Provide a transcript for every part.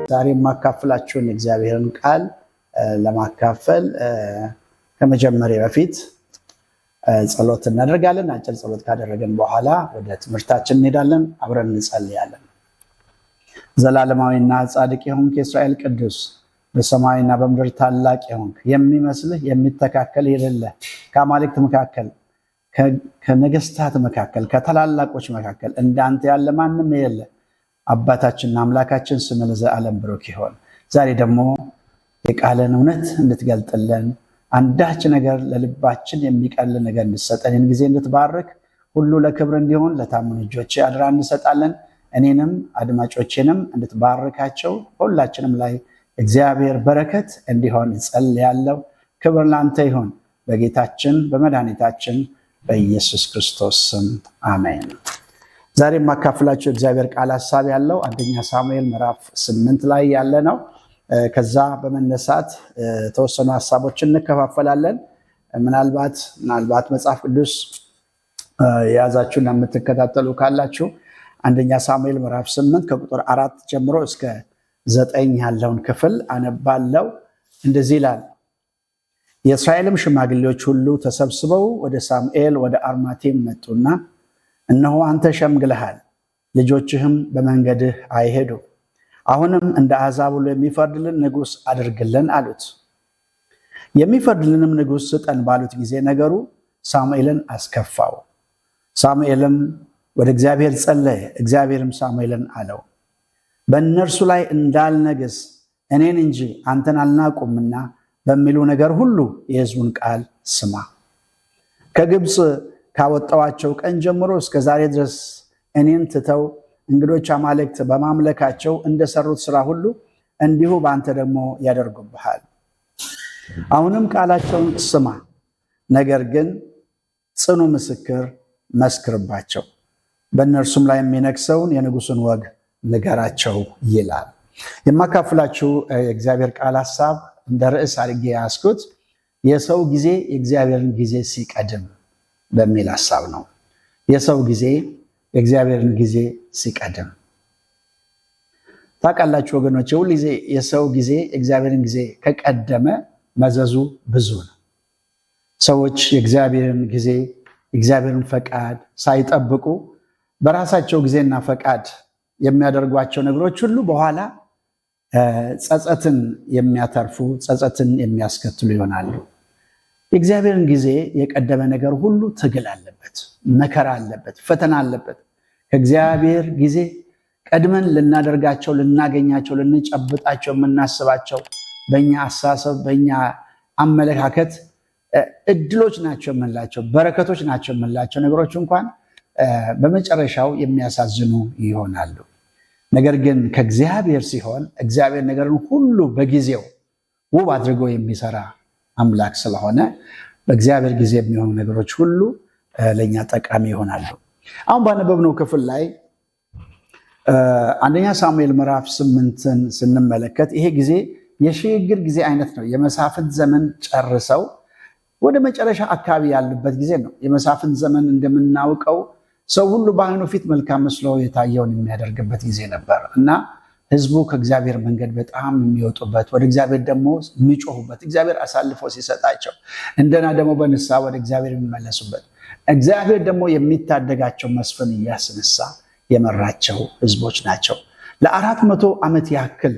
ዛሬ የማካፍላችሁን እግዚአብሔርን ቃል ለማካፈል ከመጀመሪያ በፊት ጸሎት እናደርጋለን። አጭር ጸሎት ካደረገን በኋላ ወደ ትምህርታችን እንሄዳለን። አብረን እንጸልያለን። ዘላለማዊና ጻድቅ የሆንክ የእስራኤል ቅዱስ፣ በሰማይና በምድር ታላቅ የሆንክ የሚመስልህ የሚተካከል የሌለ ከአማልክት መካከል ከነገስታት መካከል ከታላላቆች መካከል እንዳንተ ያለ ማንም የለ። አባታችንና አምላካችን ስም ለዘላለም ብሩክ ይሁን። ዛሬ ደግሞ የቃልን እውነት እንድትገልጥልን አንዳች ነገር ለልባችን የሚቀል ነገር እንድትሰጠን ይህን ጊዜ እንድትባርክ ሁሉ ለክብር እንዲሆን ለታመኑ እጆች አደራ እንሰጣለን። እኔንም አድማጮቼንም እንድትባርካቸው ሁላችንም ላይ እግዚአብሔር በረከት እንዲሆን እጸልያለሁ። ክብር ላንተ ይሁን በጌታችን በመድኃኒታችን በኢየሱስ ክርስቶስ ስም አሜን። ዛሬ የማካፍላችሁ እግዚአብሔር ቃል ሐሳብ ያለው አንደኛ ሳሙኤል ምዕራፍ 8 ላይ ያለ ነው። ከዛ በመነሳት ተወሰኑ ሐሳቦችን እንከፋፈላለን። ምናልባት መጽሐፍ ቅዱስ የያዛችሁና የምትከታተሉ ካላችሁ አንደኛ ሳሙኤል ምዕራፍ 8 ከቁጥር 4 ጀምሮ እስከ 9 ያለውን ክፍል አነባለሁ። እንደዚህ ይላል። የእስራኤልም ሽማግሌዎች ሁሉ ተሰብስበው ወደ ሳሙኤል ወደ አርማቴም መጡና እነሆ አንተ ሸምግለሃል፣ ልጆችህም በመንገድህ አይሄዱ። አሁንም እንደ አሕዛብ ሁሉ የሚፈርድልን ንጉሥ አድርግልን አሉት። የሚፈርድልንም ንጉሥ ስጠን ባሉት ጊዜ ነገሩ ሳሙኤልን አስከፋው። ሳሙኤልም ወደ እግዚአብሔር ጸለየ። እግዚአብሔርም ሳሙኤልን አለው፣ በእነርሱ ላይ እንዳልነግሥ እኔን እንጂ አንተን አልናቁምና በሚሉ ነገር ሁሉ የሕዝቡን ቃል ስማ። ከግብፅ ካወጣዋቸው ቀን ጀምሮ እስከ ዛሬ ድረስ እኔን ትተው እንግዶች አማልክት በማምለካቸው እንደሰሩት ስራ ሁሉ እንዲሁ በአንተ ደግሞ ያደርጉብሃል። አሁንም ቃላቸውን ስማ፣ ነገር ግን ጽኑ ምስክር መስክርባቸው፣ በእነርሱም ላይ የሚነግሰውን የንጉሱን ወግ ንገራቸው ይላል። የማካፍላችሁ የእግዚአብሔር ቃል ሐሳብ እንደ ርዕስ አድርጌ ያስኩት የሰው ጊዜ የእግዚአብሔርን ጊዜ ሲቀድም በሚል ሐሳብ ነው። የሰው ጊዜ የእግዚአብሔርን ጊዜ ሲቀድም። ታውቃላችሁ ወገኖች፣ ሁል ጊዜ የሰው ጊዜ የእግዚአብሔርን ጊዜ ከቀደመ መዘዙ ብዙ ነው። ሰዎች የእግዚአብሔርን ጊዜ የእግዚአብሔርን ፈቃድ ሳይጠብቁ በራሳቸው ጊዜና ፈቃድ የሚያደርጓቸው ነገሮች ሁሉ በኋላ ጸጸትን የሚያተርፉ ጸጸትን የሚያስከትሉ ይሆናሉ። የእግዚአብሔርን ጊዜ የቀደመ ነገር ሁሉ ትግል አለበት፣ መከራ አለበት፣ ፈተና አለበት። ከእግዚአብሔር ጊዜ ቀድመን ልናደርጋቸው፣ ልናገኛቸው፣ ልንጨብጣቸው የምናስባቸው በእኛ አሳሰብ በእኛ አመለካከት እድሎች ናቸው የምንላቸው በረከቶች ናቸው የምንላቸው ነገሮች እንኳን በመጨረሻው የሚያሳዝኑ ይሆናሉ። ነገር ግን ከእግዚአብሔር ሲሆን እግዚአብሔር ነገርን ሁሉ በጊዜው ውብ አድርጎ የሚሰራ አምላክ ስለሆነ በእግዚአብሔር ጊዜ የሚሆኑ ነገሮች ሁሉ ለእኛ ጠቃሚ ይሆናሉ። አሁን ባነበብነው ክፍል ላይ አንደኛ ሳሙኤል ምዕራፍ 8ን ስንመለከት ይሄ ጊዜ የሽግግር ጊዜ አይነት ነው። የመሳፍንት ዘመን ጨርሰው ወደ መጨረሻ አካባቢ ያሉበት ጊዜ ነው። የመሳፍንት ዘመን እንደምናውቀው ሰው ሁሉ በዓይኑ ፊት መልካም መስሎ የታየውን የሚያደርግበት ጊዜ ነበር እና ህዝቡ ከእግዚአብሔር መንገድ በጣም የሚወጡበት፣ ወደ እግዚአብሔር ደግሞ የሚጮሁበት፣ እግዚአብሔር አሳልፎ ሲሰጣቸው እንደና ደግሞ በንስሐ ወደ እግዚአብሔር የሚመለሱበት፣ እግዚአብሔር ደግሞ የሚታደጋቸው መስፍን እያስነሳ የመራቸው ህዝቦች ናቸው። ለ400 ዓመት ያክል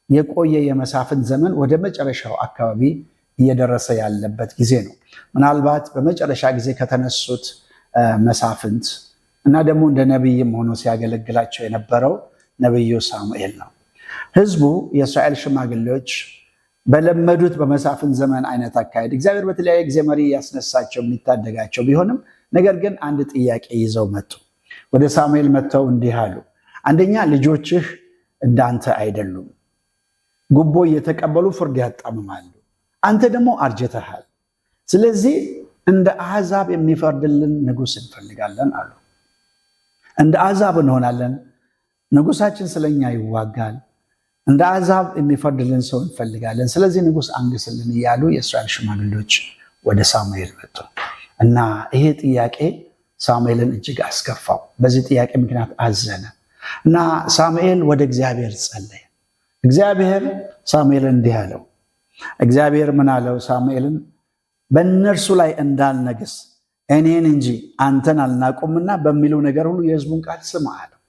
የቆየ የመሳፍንት ዘመን ወደ መጨረሻው አካባቢ እየደረሰ ያለበት ጊዜ ነው። ምናልባት በመጨረሻ ጊዜ ከተነሱት መሳፍንት እና ደግሞ እንደ ነቢይም ሆኖ ሲያገለግላቸው የነበረው ነቢዩ ሳሙኤል ነው። ህዝቡ የእስራኤል ሽማግሌዎች በለመዱት በመሳፍንት ዘመን አይነት አካሄድ እግዚአብሔር በተለያየ ጊዜ መሪ ያስነሳቸው የሚታደጋቸው ቢሆንም ነገር ግን አንድ ጥያቄ ይዘው መጡ። ወደ ሳሙኤል መጥተው እንዲህ አሉ። አንደኛ ልጆችህ እንዳንተ አይደሉም፣ ጉቦ እየተቀበሉ ፍርድ ያጣምማሉ። አንተ ደግሞ አርጅተሃል። ስለዚህ እንደ አሕዛብ የሚፈርድልን ንጉሥ እንፈልጋለን አሉ። እንደ አሕዛብ እንሆናለን፣ ንጉሳችን ስለኛ ይዋጋል፣ እንደ አሕዛብ የሚፈርድልን ሰው እንፈልጋለን፣ ስለዚህ ንጉሥ አንግስልን እያሉ የእስራኤል ሽማግሌዎች ወደ ሳሙኤል መጡ እና ይሄ ጥያቄ ሳሙኤልን እጅግ አስከፋው። በዚህ ጥያቄ ምክንያት አዘነ እና ሳሙኤል ወደ እግዚአብሔር ጸለየ። እግዚአብሔር ሳሙኤልን እንዲህ አለው። እግዚአብሔር ምን አለው ሳሙኤልን? በእነርሱ ላይ እንዳልነግስ እኔን እንጂ አንተን አልናቁምና በሚሉ ነገር ሁሉ የሕዝቡን ቃል ስማ አለው።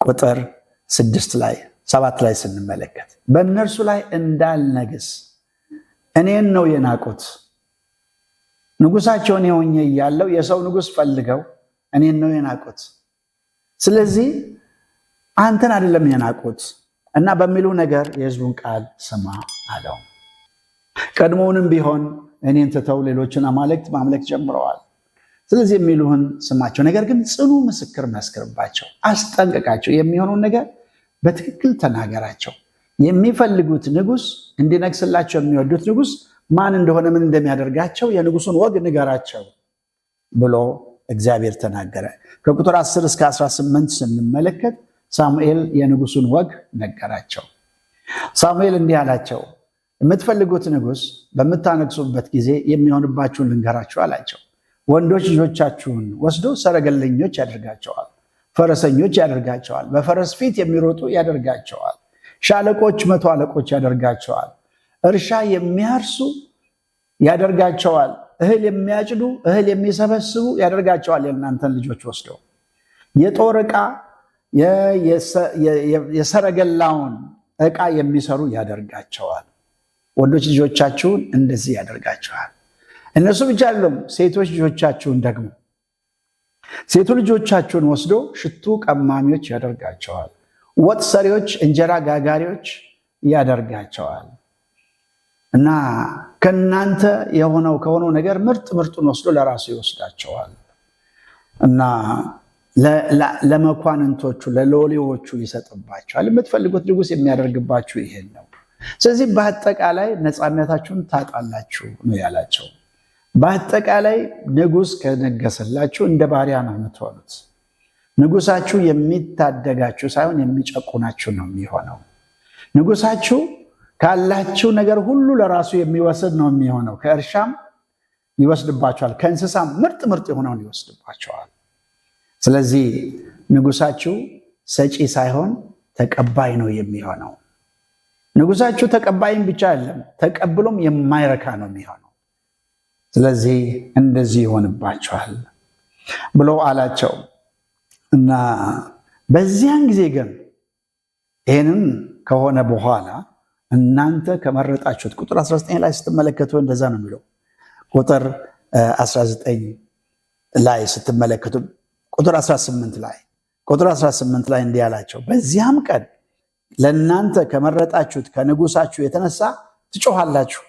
ቁጥር 7 ላይ ስንመለከት በእነርሱ ላይ እንዳልነግስ እኔን ነው የናቁት። ንጉሳቸውን የሆኜ እያለው የሰው ንጉሥ ፈልገው እኔን ነው የናቁት። ስለዚህ አንተን አይደለም የናቁት እና በሚሉ ነገር የሕዝቡን ቃል ስማ አለው። ቀድሞውንም ቢሆን እኔን ትተው ሌሎችን አማልክት ማምለክ ጀምረዋል። ስለዚህ የሚሉህን ስማቸው፣ ነገር ግን ጽኑ ምስክር መስክርባቸው፣ አስጠንቅቃቸው፣ የሚሆነውን ነገር በትክክል ተናገራቸው። የሚፈልጉት ንጉሥ እንዲነግስላቸው የሚወዱት ንጉሥ ማን እንደሆነ ምን እንደሚያደርጋቸው የንጉሱን ወግ ንገራቸው ብሎ እግዚአብሔር ተናገረ። ከቁጥር 10 እስከ 18 ስንመለከት ሳሙኤል የንጉሱን ወግ ነገራቸው። ሳሙኤል እንዲህ አላቸው፣ የምትፈልጉት ንጉሥ በምታነግሱበት ጊዜ የሚሆንባችሁን ልንገራችሁ አላቸው። ወንዶች ልጆቻችሁን ወስዶ ሰረገለኞች ያደርጋቸዋል፣ ፈረሰኞች ያደርጋቸዋል፣ በፈረስ ፊት የሚሮጡ ያደርጋቸዋል፣ ሻለቆች፣ 100 አለቆች ያደርጋቸዋል፣ እርሻ የሚያርሱ ያደርጋቸዋል፣ እህል የሚያጭዱ እህል የሚሰበስቡ ያደርጋቸዋል። የእናንተን ልጆች ወስደው የጦር ዕቃ የሰረገላውን ዕቃ የሚሰሩ ያደርጋቸዋል። ወንዶች ልጆቻችሁን እንደዚህ ያደርጋቸዋል። እነሱ ብቻ አይደሉም፣ ሴቶች ልጆቻችሁን ደግሞ ሴቱ ልጆቻችሁን ወስዶ ሽቱ ቀማሚዎች ያደርጋቸዋል፣ ወጥ ሰሪዎች፣ እንጀራ ጋጋሪዎች ያደርጋቸዋል እና ከእናንተ ከሆነው ነገር ምርጡን ወስዶ ለራሱ ይወስዳቸዋል እና ለመኳንንቶቹ ለሎሌዎቹ ይሰጥባቸዋል። የምትፈልጉት ንጉሥ የሚያደርግባችሁ ይሄን ነው። ስለዚህ በአጠቃላይ ነፃነታችሁን ታጣላችሁ ነው ያላቸው። በአጠቃላይ ንጉሥ ከነገሰላችሁ እንደ ባሪያ ነው የምትሆኑት። ንጉሳችሁ የሚታደጋችሁ ሳይሆን የሚጨቁናችሁ ነው የሚሆነው። ንጉሳችሁ ካላችሁ ነገር ሁሉ ለራሱ የሚወስድ ነው የሚሆነው። ከእርሻም ይወስድባቸዋል፣ ከእንስሳም ምርጥ የሆነውን ይወስድባቸዋል። ስለዚህ ንጉሳችሁ ሰጪ ሳይሆን ተቀባይ ነው የሚሆነው። ንጉሳችሁ ተቀባይም ብቻ አይደለም፣ ተቀብሎም የማይረካ ነው የሚሆነው። ስለዚህ እንደዚህ ይሆንባቸዋል ብሎ አላቸው እና በዚያን ጊዜ ግን ይህንን ከሆነ በኋላ እናንተ ከመረጣችሁት ቁጥር 19 ላይ ስትመለከቱ እንደዛ ነው የሚለው። ቁጥር 19 ላይ ስትመለከቱ ቁጥር 18 ላይ እንዲህ አላቸው፣ በዚያም ቀን ለእናንተ ከመረጣችሁት ከንጉሳችሁ የተነሳ ትጮሃላችሁ፣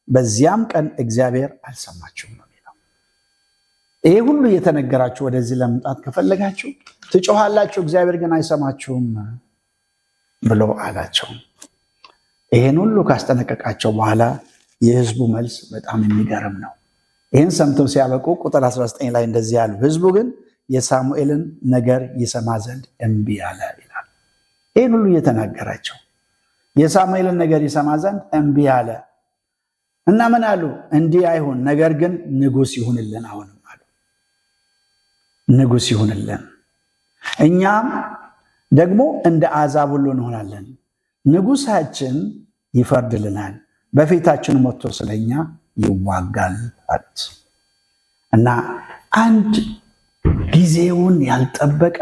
በዚያም ቀን እግዚአብሔር አልሰማችሁም ነው የሚለው። ይሄ ሁሉ እየተነገራችሁ ወደዚህ ለመምጣት ከፈለጋችሁ ትጮሃላችሁ፣ እግዚአብሔር ግን አይሰማችሁም ብሎ አላቸው። ይሄን ሁሉ ካስጠነቀቃቸው በኋላ የህዝቡ መልስ በጣም የሚገርም ነው። ይህን ሰምተው ሲያበቁ ቁጥር 19 ላይ እንደዚህ ያሉ፣ ህዝቡ ግን የሳሙኤልን ነገር ይሰማ ዘንድ እምቢ አለ ይላል። ይህን ሁሉ እየተናገራቸው የሳሙኤልን ነገር ይሰማ ዘንድ እምቢ አለ እና ምን አሉ? እንዲህ አይሁን፣ ነገር ግን ንጉሥ ይሁንልን። አሁንም አሉ ንጉሥ ይሁንልን፣ እኛም ደግሞ እንደ አሕዛብ ሁሉ እንሆናለን፣ ንጉሳችን ይፈርድልናል፣ በፊታችን ወጥቶ ስለኛ ይዋጋል አሉት እና አንድ ጊዜውን ያልጠበቀ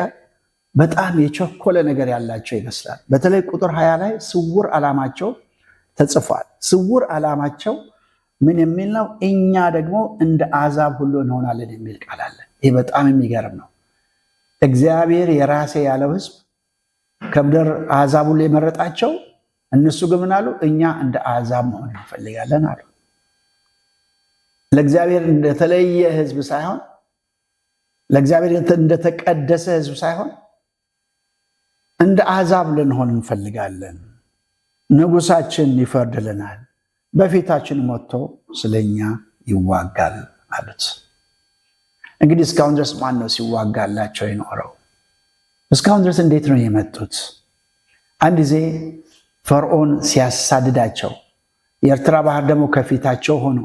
በጣም የቸኮለ ነገር ያላቸው ይመስላል። በተለይ ቁጥር 20 ላይ ስውር ዓላማቸው ተጽፏል። ስውር ዓላማቸው ምን የሚል ነው? እኛ ደግሞ እንደ አሕዛብ ሁሉ እንሆናለን የሚል ቃል አለ። ይህ በጣም የሚገርም ነው። እግዚአብሔር የራሴ ያለው ህዝብ ከምድር አሕዛብ ሁሉ የመረጣቸው፣ እነሱ ግን ምን አሉ? እኛ እንደ አሕዛብ መሆን እንፈልጋለን አሉ። ለእግዚአብሔር እንደተለየ ህዝብ ሳይሆን፣ ለእግዚአብሔር እንደተቀደሰ ህዝብ ሳይሆን እንደ አሕዛብ ልንሆን እንፈልጋለን። ንጉሳችን ይፈርድልናል፣ በፊታችን ወጥቶ ስለኛ ይዋጋል አሉት። እንግዲህ እስካሁን ድረስ ማን ነው ሲዋጋላቸው የኖረው? እስካሁን ድረስ እንዴት ነው የመጡት? አንድ ጊዜ ፈርዖን ሲያሳድዳቸው፣ የኤርትራ ባህር ደግሞ ከፊታቸው ሆኖ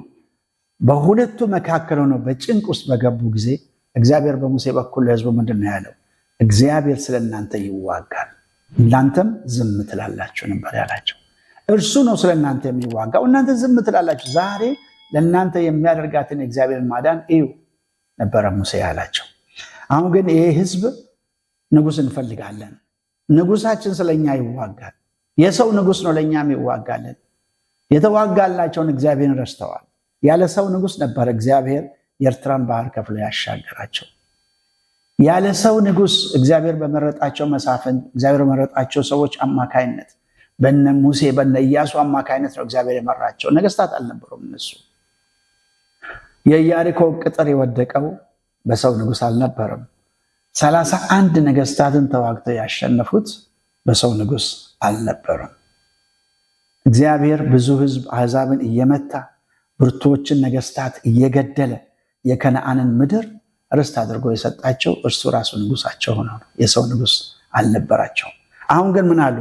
በሁለቱ መካከል ሆኖ በጭንቅ ውስጥ በገቡ ጊዜ እግዚአብሔር በሙሴ በኩል ለህዝቡ ምንድን ነው ያለው? እግዚአብሔር ስለ እናንተ ይዋጋል፣ እናንተም ዝም ትላላችሁ ነበር ያላቸው። እርሱ ነው ስለ እናንተ የሚዋጋው፣ እናንተ ዝም ትላላችሁ። ዛሬ ለእናንተ የሚያደርጋትን የእግዚአብሔርን ማዳን እዩ ነበረ ሙሴ ያላቸው። አሁን ግን ይህ ህዝብ ንጉሥ እንፈልጋለን፣ ንጉሳችን ስለኛ ይዋጋል፣ የሰው ንጉሥ ነው ለእኛም ይዋጋለን። የተዋጋላቸውን እግዚአብሔርን ረስተዋል። ያለ ሰው ንጉሥ ነበር እግዚአብሔር የኤርትራን ባህር ከፍሎ ያሻገራቸው። ያለ ሰው ንጉሥ እግዚአብሔር በመረጣቸው መሳፍንት፣ እግዚአብሔር በመረጣቸው ሰዎች አማካይነት በነ ሙሴ በነ ኢያሱ አማካይነት ነው እግዚአብሔር የመራቸው። ነገስታት አልነበሩም እነሱ። የኢያሪኮ ቅጥር የወደቀው በሰው ንጉሥ አልነበረም። 31 ነገስታትን ተዋግተው ያሸነፉት በሰው ንጉሥ አልነበረም። እግዚአብሔር ብዙ ህዝብ አሕዛብን እየመታ ብርቱዎችን ነገስታት እየገደለ የከነዓንን ምድር ርስት አድርጎ የሰጣቸው እርሱ ራሱ ንጉሳቸው ሆኖ ነው። የሰው ንጉሥ አልነበራቸው። አሁን ግን ምን አሉ?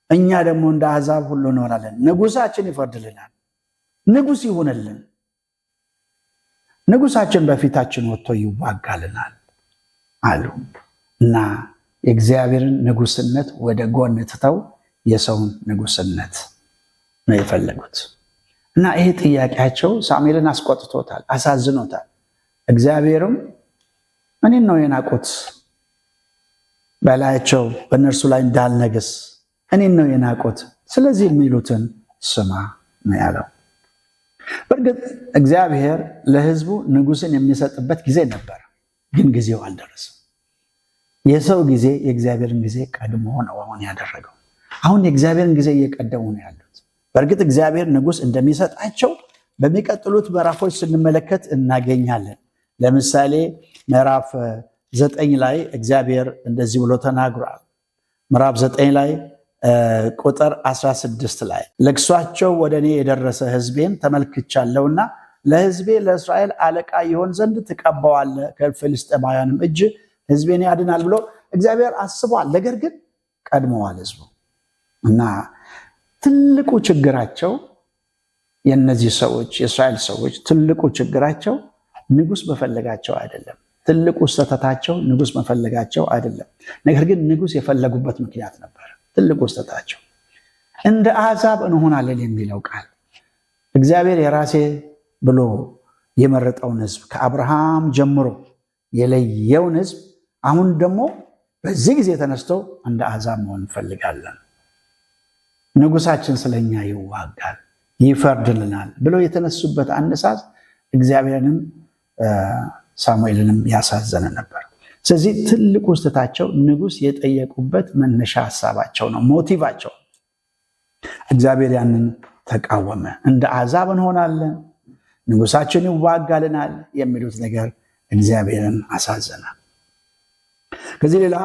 እኛ ደግሞ እንደ አሕዛብ ሁሉ እንሆናለን፣ ንጉሳችን ይፈርድልናል፣ ንጉሥ ይሁንልን፣ ንጉሳችን በፊታችን ወጥቶ ይዋጋልናል አሉ እና የእግዚአብሔርን ንጉስነት ወደ ጎን ትተው የሰውን ንጉስነት ነው የፈለጉት። እና ይሄ ጥያቄያቸው ሳሙኤልን አስቆጥቶታል፣ አሳዝኖታል። እግዚአብሔርም እኔን ነው የናቁት፣ በላያቸው በእነርሱ ላይ እንዳልነግስ እኔን ነው የናቁት፣ ስለዚህ የሚሉትን ስማ ነው ያለው። በእርግጥ እግዚአብሔር ለህዝቡ ንጉስን የሚሰጥበት ጊዜ ነበር፣ ግን ጊዜው አልደረሰም። የሰው ጊዜ የእግዚአብሔርን ጊዜ ቀድሞ ነው አሁን ያደረገው። አሁን የእግዚአብሔርን ጊዜ እየቀደሙ ነው ያሉት። በእርግጥ እግዚአብሔር ንጉስ እንደሚሰጣቸው በሚቀጥሉት ምዕራፎች ስንመለከት እናገኛለን። ለምሳሌ ምዕራፍ 9 ላይ እግዚአብሔር እንደዚህ ብሎ ተናግሯል። ምዕራፍ 9 ላይ ቁጥር 16 ላይ ለቅሷቸው ወደ እኔ የደረሰ ህዝቤን ተመልክቻለሁና ለህዝቤ ለእስራኤል አለቃ ይሆን ዘንድ ትቀባዋለህ፣ ከፍልስጥኤማውያንም እጅ ህዝቤን ያድናል ብሎ እግዚአብሔር አስቧል። ነገር ግን ቀድመዋል ህዝቡ እና ትልቁ ችግራቸው የእነዚህ ሰዎች የእስራኤል ሰዎች ትልቁ ችግራቸው ንጉስ መፈለጋቸው አይደለም። ትልቁ ስህተታቸው ንጉስ መፈለጋቸው አይደለም። ነገር ግን ንጉስ የፈለጉበት ምክንያት ነበር ትልቁ ስህተታቸው። እንደ አሕዛብ እንሆናለን የሚለው ቃል እግዚአብሔር የራሴ ብሎ የመረጠውን ህዝብ ከአብርሃም ጀምሮ የለየውን ህዝብ አሁን ደግሞ በዚህ ጊዜ ተነስተው እንደ አሕዛብ መሆን እንፈልጋለን፣ ንጉሳችን ስለኛ ይዋጋል፣ ይፈርድልናል ብለው የተነሱበት አነሳስ እግዚአብሔርንም ሳሙኤልንም ያሳዘነ ነበር። ስለዚህ ትልቁ ስህተታቸው ንጉስ የጠየቁበት መነሻ ሀሳባቸው ነው፣ ሞቲቫቸው። እግዚአብሔር ያንን ተቃወመ። እንደ አሕዛብ እንሆናለን፣ ንጉሳችን ይዋጋልናል የሚሉት ነገር እግዚአብሔርን አሳዘነ። ከዚህ ሌላ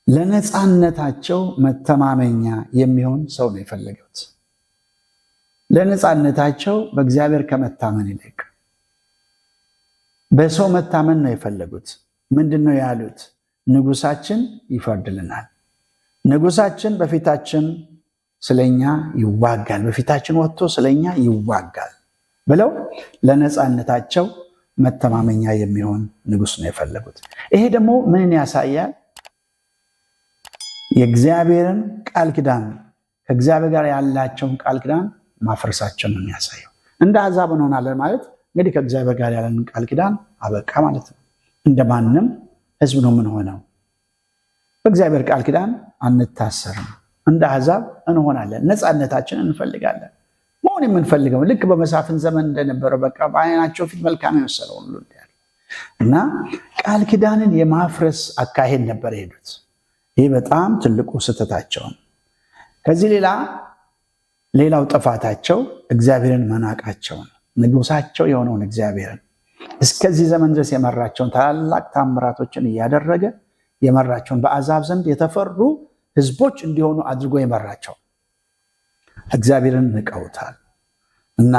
ለነፃነታቸው መተማመኛ የሚሆን ሰው ነው የፈለጉት። ለነፃነታቸው በእግዚአብሔር ከመታመን ይልቅ በሰው መታመን ነው የፈለጉት። ምንድን ነው ያሉት? ንጉሳችን ይፈርድልናል፣ ንጉሳችን በፊታችን ስለኛ ይዋጋል፣ በፊታችን ወጥቶ ስለኛ ይዋጋል ብለው ለነፃነታቸው መተማመኛ የሚሆን ንጉስ ነው የፈለጉት። ይሄ ደግሞ ምንን ያሳያል? የእግዚአብሔርን ቃል ኪዳን ከእግዚአብሔር ጋር ያላቸውን ቃል ኪዳን ማፍረሳቸው ነው የሚያሳየው። እንደ አሕዛብ እንሆናለን ማለት እንግዲህ ከእግዚአብሔር ጋር ያለንን ቃል ኪዳን አበቃ ማለት ነው። እንደማንም ህዝብ ነው የምንሆነው። በእግዚአብሔር ቃል ኪዳን አንታሰርም። እንደ አሕዛብ እንሆናለን፣ ነፃነታችን እንፈልጋለን። መሆን የምንፈልገው ልክ በመሳፍንት ዘመን እንደነበረው በቃ በዓይናቸው ፊት መልካም የመሰለው ሁሉ እና ቃል ኪዳንን የማፍረስ አካሄድ ነበር የሄዱት። ይህ በጣም ትልቁ ስህተታቸው ነው። ከዚህ ሌላው ጥፋታቸው እግዚአብሔርን መናቃቸው ነው። ንጉሳቸው የሆነውን እግዚአብሔርን እስከዚህ ዘመን ድረስ የመራቸውን ታላላቅ ታምራቶችን እያደረገ የመራቸውን በአሕዛብ ዘንድ የተፈሩ ህዝቦች እንዲሆኑ አድርጎ የመራቸው እግዚአብሔርን ንቀውታል እና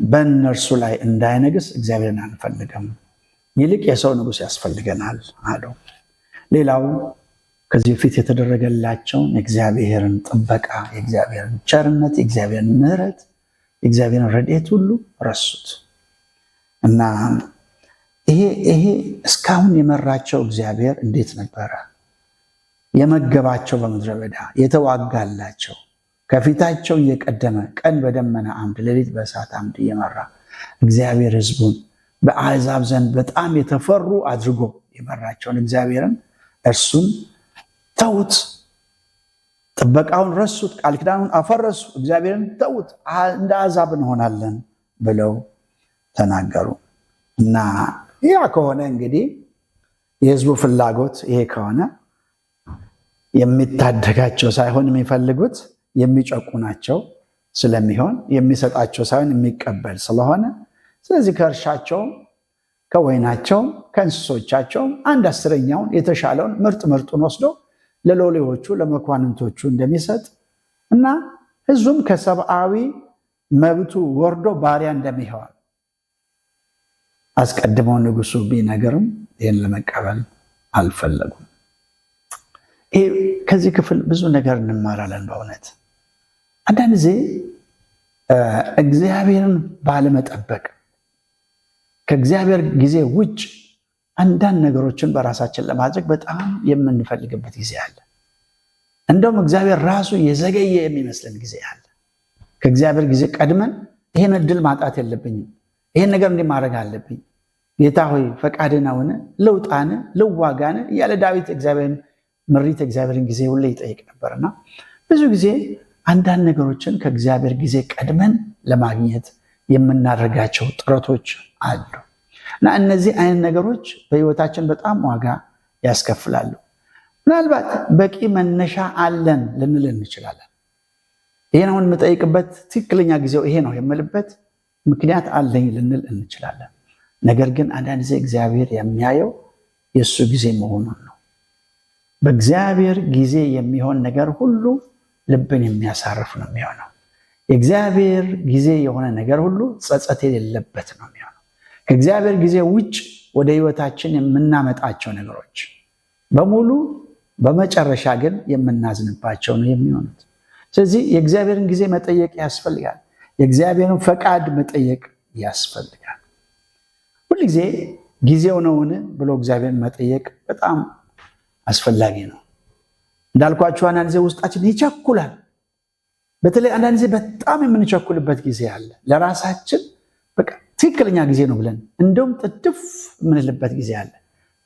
በእነርሱ ላይ እንዳይነግስ እግዚአብሔርን አንፈልግም፣ ይልቅ የሰው ንጉስ ያስፈልገናል አለው። ሌላው ከዚህ በፊት የተደረገላቸውን የእግዚአብሔርን ጥበቃ፣ የእግዚአብሔርን ቸርነት፣ የእግዚአብሔርን ምሕረት፣ የእግዚአብሔርን ረድኤት ሁሉ ረሱት እና ይሄ እስካሁን የመራቸው እግዚአብሔር እንዴት ነበረ? የመገባቸው በምድረ በዳ የተዋጋላቸው ከፊታቸው እየቀደመ ቀን በደመና አምድ ሌሊት በእሳት አምድ እየመራ እግዚአብሔር ሕዝቡን በአሕዛብ ዘንድ በጣም የተፈሩ አድርጎ የመራቸውን እግዚአብሔርን እርሱን ተዉት፣ ጥበቃውን ረሱት፣ ቃል ኪዳኑን አፈረሱ፣ እግዚአብሔርን ተዉት፣ እንደ አሕዛብ እንሆናለን ብለው ተናገሩ። እና ያ ከሆነ እንግዲህ የሕዝቡ ፍላጎት ይሄ ከሆነ የሚታደጋቸው ሳይሆን የሚፈልጉት የሚጨቁናቸው ስለሚሆን የሚሰጣቸው ሳይሆን የሚቀበል ስለሆነ ስለዚህ ከእርሻቸውም ከወይናቸውም ከእንስሶቻቸውም 1/10 የተሻለውን ምርጡን ወስዶ ለሎሌዎቹ ለመኳንንቶቹ እንደሚሰጥ እና ሕዝቡም ከሰብአዊ መብቱ ወርዶ ባሪያ እንደሚሆን አስቀድመው ንጉሱ ቢነገርም ይህን ለመቀበል አልፈለጉም። ከዚህ ክፍል ብዙ ነገር እንማራለን። በእውነት አንዳንድ ጊዜ እግዚአብሔርን ባለመጠበቅ ከእግዚአብሔር ጊዜ ውጭ አንዳንድ ነገሮችን በራሳችን ለማድረግ በጣም የምንፈልግበት ጊዜ አለ። እንደውም እግዚአብሔር ራሱ የዘገየ የሚመስለን ጊዜ አለ። ከእግዚአብሔር ጊዜ ቀድመን ይህን እድል ማጣት የለብኝም፣ ይህን ነገር እንዲህ ማድረግ አለብኝ፣ ጌታ ሆይ ፈቃድህን ሆነ ልውጣን ልዋጋን እያለ ዳዊት እግዚአብሔርን ምሪት እግዚአብሔርን ጊዜ ሁሌ ይጠይቅ ነበርና ብዙ ጊዜ አንዳንድ ነገሮችን ከእግዚአብሔር ጊዜ ቀድመን ለማግኘት የምናደርጋቸው ጥረቶች አሉ እና እነዚህ አይነት ነገሮች በሕይወታችን በጣም ዋጋ ያስከፍላሉ። ምናልባት በቂ መነሻ አለን ልንል እንችላለን። ይህን አሁን የምጠይቅበት ትክክለኛ ጊዜው ይሄ ነው የምልበት ምክንያት አለኝ ልንል እንችላለን። ነገር ግን አንዳንድ ጊዜ እግዚአብሔር የሚያየው የእሱ ጊዜ መሆኑን ነው። በእግዚአብሔር ጊዜ የሚሆን ነገር ሁሉ ልብን የሚያሳርፍ ነው የሚሆነው። የእግዚአብሔር ጊዜ የሆነ ነገር ሁሉ ጸጸት የሌለበት ነው የሚሆነው። ከእግዚአብሔር ጊዜ ውጭ ወደ ሕይወታችን የምናመጣቸው ነገሮች በሙሉ በመጨረሻ ግን የምናዝንባቸው ነው የሚሆኑት። ስለዚህ የእግዚአብሔርን ጊዜ መጠየቅ ያስፈልጋል። የእግዚአብሔርን ፈቃድ መጠየቅ ያስፈልጋል። ሁልጊዜ ጊዜው ነውን ብሎ እግዚአብሔርን መጠየቅ በጣም አስፈላጊ ነው። እንዳልኳችሁ አንዳንድ ጊዜ ውስጣችን ይቸኩላል። በተለይ አንዳንድ ጊዜ በጣም የምንቸኩልበት ጊዜ አለ። ለራሳችን በቃ ትክክለኛ ጊዜ ነው ብለን እንደውም ጥድፍ የምንልበት ጊዜ አለ።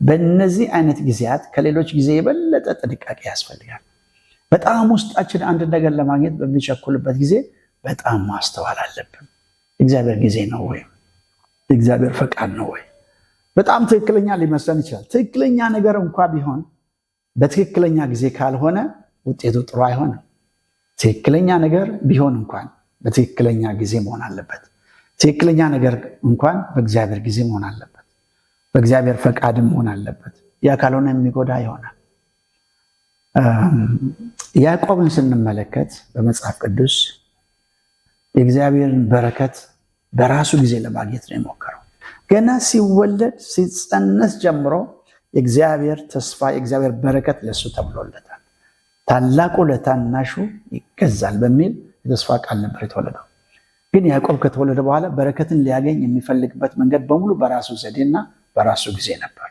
በእነዚህ አይነት ጊዜያት ከሌሎች ጊዜ የበለጠ ጥንቃቄ ያስፈልጋል። በጣም ውስጣችን አንድ ነገር ለማግኘት በሚቸኩልበት ጊዜ በጣም ማስተዋል አለብን። እግዚአብሔር ጊዜ ነው ወይ? እግዚአብሔር ፈቃድ ነው ወይ? በጣም ትክክለኛ ሊመስለን ይችላል። ትክክለኛ ነገር እንኳ ቢሆን በትክክለኛ ጊዜ ካልሆነ ውጤቱ ጥሩ አይሆንም። ትክክለኛ ነገር ቢሆን እንኳን በትክክለኛ ጊዜ መሆን አለበት። ትክክለኛ ነገር እንኳን በእግዚአብሔር ጊዜ መሆን አለበት። በእግዚአብሔር ፈቃድም መሆን አለበት። ያ ካልሆነ የሚጎዳ ይሆናል። ያዕቆብን ስንመለከት በመጽሐፍ ቅዱስ የእግዚአብሔርን በረከት በራሱ ጊዜ ለማግኘት ነው የሞከረው። ገና ሲወለድ ሲጸነስ ጀምሮ የእግዚአብሔር ተስፋ የእግዚአብሔር በረከት ለሱ ተብሎለታል። ታላቁ ለታናሹ ይገዛል በሚል የተስፋ ቃል ነበር የተወለደው። ግን ያዕቆብ ከተወለደ በኋላ በረከትን ሊያገኝ የሚፈልግበት መንገድ በሙሉ በራሱ ዘዴና በራሱ ጊዜ ነበር።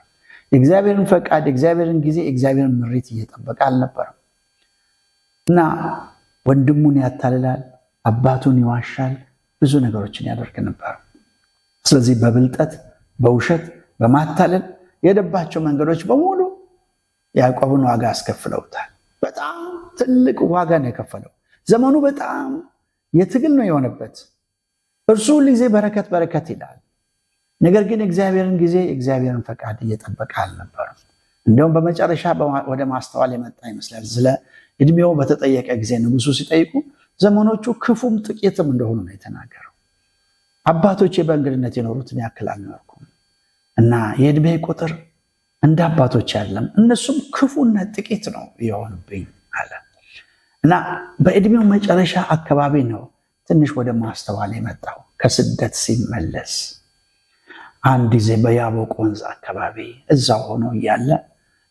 የእግዚአብሔርን ፈቃድ የእግዚአብሔርን ጊዜ የእግዚአብሔርን ምሪት እየጠበቀ አልነበረም እና ወንድሙን ያታልላል፣ አባቱን ይዋሻል፣ ብዙ ነገሮችን ያደርግ ነበር። ስለዚህ በብልጠት በውሸት በማታለል የሄደባቸው መንገዶች በሙሉ ያዕቆብን ዋጋ አስከፍለውታል። በጣም ትልቅ ዋጋ ነው የከፈለው። ዘመኑ በጣም የትግል ነው የሆነበት። እርሱ ሁልጊዜ በረከት በረከት ይላል። ነገር ግን እግዚአብሔርን ጊዜ እግዚአብሔርን ፈቃድ እየጠበቀ አልነበረም። እንዲሁም በመጨረሻ ወደ ማስተዋል የመጣ ይመስላል። ስለ እድሜው በተጠየቀ ጊዜ ንጉሱ ሲጠይቁ ዘመኖቹ ክፉም ጥቂትም እንደሆኑ ነው የተናገረው። አባቶቼ በእንግድነት የኖሩትን ያክል አልኖርኩም እና የእድሜ ቁጥር እንደ አባቶች አይደለም፣ እነሱም ክፉና ጥቂት ነው የሆኑብኝ አለ እና በእድሜው መጨረሻ አካባቢ ነው ትንሽ ወደ ማስተዋል የመጣው። ከስደት ሲመለስ አንድ ጊዜ በያቦቅ ወንዝ አካባቢ እዛው ሆኖ እያለ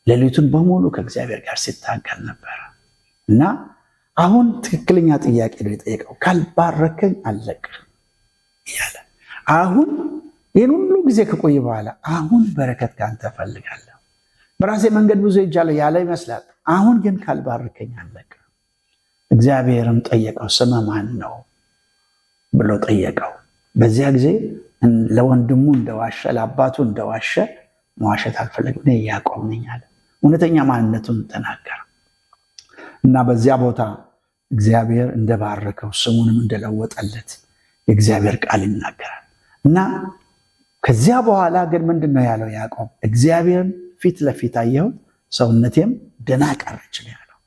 ሌሊቱን በሙሉ ከእግዚአብሔር ጋር ሲታገል ነበር እና አሁን ትክክለኛ ጥያቄ ነው የጠየቀው። ካልባረከኝ አልለቅህም እያለ አሁን ይህን ሁሉ ጊዜ ከቆየ በኋላ አሁን በረከት ካንተ እፈልጋለሁ፣ በራሴ መንገድ ብዙ ሄጃለሁ ያለ ይመስላል። አሁን ግን ካልባርከኝ አልለቅም። እግዚአብሔርም ጠየቀው፣ ስምህ ማን ነው ብሎ ጠየቀው። በዚያ ጊዜ ለወንድሙ እንደዋሸ ለአባቱ እንደዋሸ መዋሸት አልፈለግም። እኔ ያዕቆብ ነኝ አለ። እውነተኛ ማንነቱን ተናገረ እና በዚያ ቦታ እግዚአብሔር እንደባረከው ስሙንም እንደለወጠለት የእግዚአብሔር ቃል ይናገራል። እና ከዚያ በኋላ ግን ምንድን ነው ያለው ያዕቆብ? እግዚአብሔርን ፊት ለፊት አየሁት፣ ሰውነቴም ደና ቀረች ነው ያለው።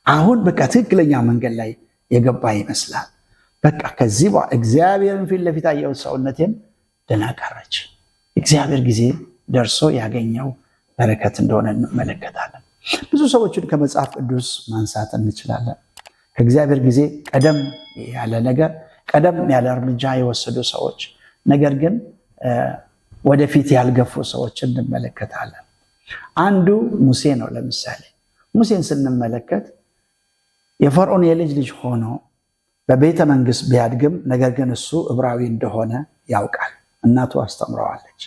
አሁን በቃ ትክክለኛ መንገድ ላይ የገባ ይመስላል። በቃ ከዚህ በኋላ እግዚአብሔርን ፊት ለፊት አየሁት፣ ሰውነቴም ደና ቀረች። እግዚአብሔር ጊዜ ደርሶ ያገኘው በረከት እንደሆነ እንመለከታለን። ብዙ ሰዎችን ከመጽሐፍ ቅዱስ ማንሳት እንችላለን። ከእግዚአብሔር ጊዜ ቀደም ያለ ነገር፣ ቀደም ያለ እርምጃ የወሰዱ ሰዎች፣ ነገር ግን ወደፊት ያልገፉ ሰዎችን እንመለከታለን። አንዱ ሙሴ ነው። ለምሳሌ ሙሴን ስንመለከት የፈርዖን የልጅ ልጅ ሆኖ በቤተ መንግስት ቢያድግም ነገር ግን እሱ ዕብራዊ እንደሆነ ያውቃል። እናቱ አስተምረዋለች።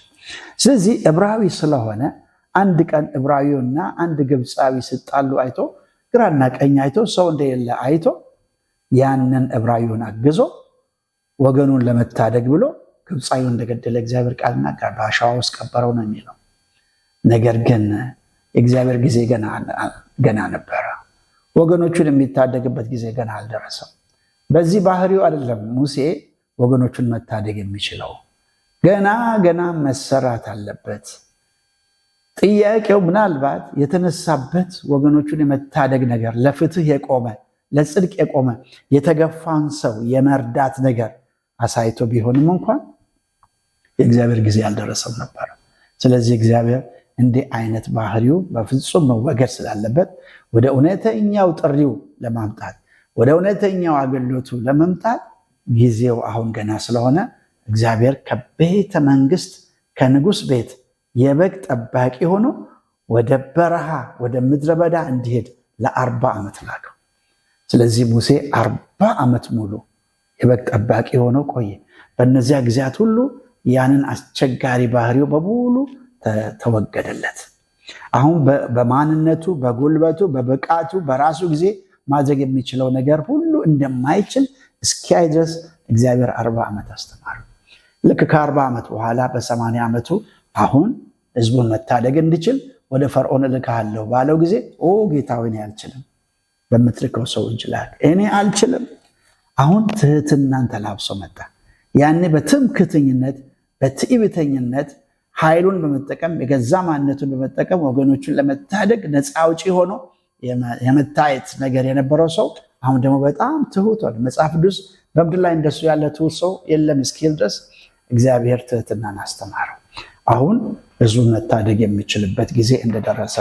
ስለዚህ ዕብራዊ ስለሆነ አንድ ቀን ዕብራዊውና አንድ ግብፃዊ ሲጣሉ አይቶ ግራና ቀኝ አይቶ ሰው እንደሌለ አይቶ ያንን ዕብራዊውን አግዞ ወገኑን ለመታደግ ብሎ ግብፃዊውን እንደገደለ እግዚአብሔር ቃል ይናገራል። በአሸዋ ውስጥ ቀበረው ነው የሚለው። ነገር ግን የእግዚአብሔር ጊዜ ገና ነበረ። ወገኖቹን የሚታደግበት ጊዜ ገና አልደረሰም። በዚህ ባህሪው አይደለም ሙሴ ወገኖቹን መታደግ የሚችለው። ገና መሰራት አለበት። ጥያቄው ምናልባት የተነሳበት ወገኖቹን የመታደግ ነገር፣ ለፍትህ የቆመ ለጽድቅ የቆመ የተገፋን ሰው የመርዳት ነገር አሳይቶ ቢሆንም እንኳን የእግዚአብሔር ጊዜ አልደረሰም ነበር። ስለዚህ እግዚአብሔር እንዲህ አይነት ባህሪው በፍጹም መወገድ ስላለበት ወደ እውነተኛው ጥሪው ለማምጣት ወደ እውነተኛው አገልግሎቱ ለመምጣት ጊዜው አሁን ገና ስለሆነ እግዚአብሔር ከቤተ መንግስት ከንጉሥ ቤት የበግ ጠባቂ ሆኖ ወደ በረሃ ወደ ምድረ በዳ እንዲሄድ ለ40 ዓመት ላከው። ስለዚህ ሙሴ 40 ዓመት ሙሉ የበግ ጠባቂ ሆኖ ቆየ። በእነዚያ ጊዜያት ሁሉ ያንን አስቸጋሪ ባህሪው በሙሉ ተወገደለት። አሁን በማንነቱ በጉልበቱ በብቃቱ በራሱ ጊዜ ማድረግ የሚችለው ነገር ሁሉ እንደማይችል እስኪያይ ድረስ እግዚአብሔር 40 ዓመት አስተማረው። ልክ ከ40 ዓመት በኋላ በ80 ዓመቱ አሁን ህዝቡን መታደግ እንዲችል ወደ ፈርዖን እልክሃለሁ ባለው ጊዜ ጌታ ሆይ እኔ አልችልም፣ በምትልከው ሰው እጅ ላክ፣ እኔ አልችልም። አሁን ትህትናን ተላብሶ መጣ። ያኔ በትምክህተኝነት በትዕቢተኝነት ኃይሉን በመጠቀም የገዛ ማንነቱን በመጠቀም ወገኖቹን ለመታደግ ነፃ አውጪ ሆኖ የመታየት ነገር የነበረው ሰው አሁን ደግሞ በጣም ትሁት ሆነ። መጽሐፍ ቅዱስ በምድር ላይ እንደሱ ያለ ትሁት ሰው የለም እስኪል ድረስ እግዚአብሔር ትህትናን አስተማረው። አሁን ህዝቡን መታደግ የሚችልበት ጊዜ እንደደረሰ